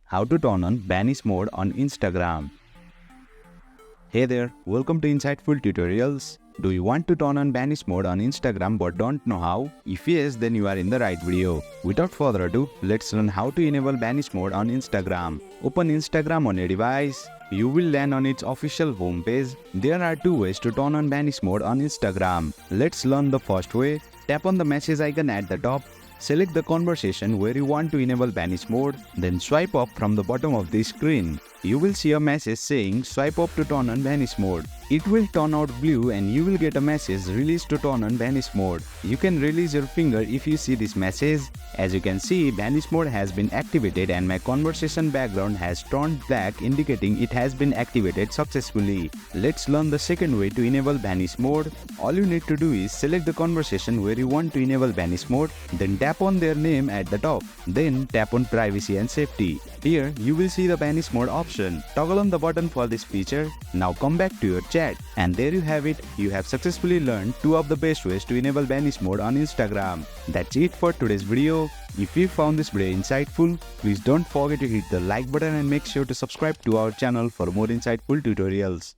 How to turn on Vanish mode on Instagram. Hey there, welcome to Insightful Tutorials. Do you want to turn on Vanish mode on Instagram but don't know how? If yes, then you are in the right video. Without further ado, let's learn how to enable Vanish mode on Instagram. Open Instagram on your device. You will land on its official homepage. There are two ways to turn on Vanish mode on Instagram. Let's learn the first way. Tap on the message icon at the top. Select the conversation where you want to enable Vanish mode, then swipe up from the bottom of the screen. You will see a message saying swipe up to turn on Vanish mode. It will turn out blue and you will get a message release to turn on Vanish mode. You can release your finger if you see this message. As you can see, Vanish mode has been activated and my conversation background has turned black, indicating it has been activated successfully. Let's learn the second way to enable Vanish mode. All you need to do is select the conversation where you want to enable Vanish mode, then tap on their name at the top. Then tap on privacy and safety. Here you will see the Vanish mode option. Toggle on the button for this feature. Now come back to your chat. And there you have it. You have successfully learned two of the best ways to enable Vanish mode on Instagram. That's it for today's video. If you found this video insightful, please don't forget to hit the like button and make sure to subscribe to our channel for more insightful tutorials.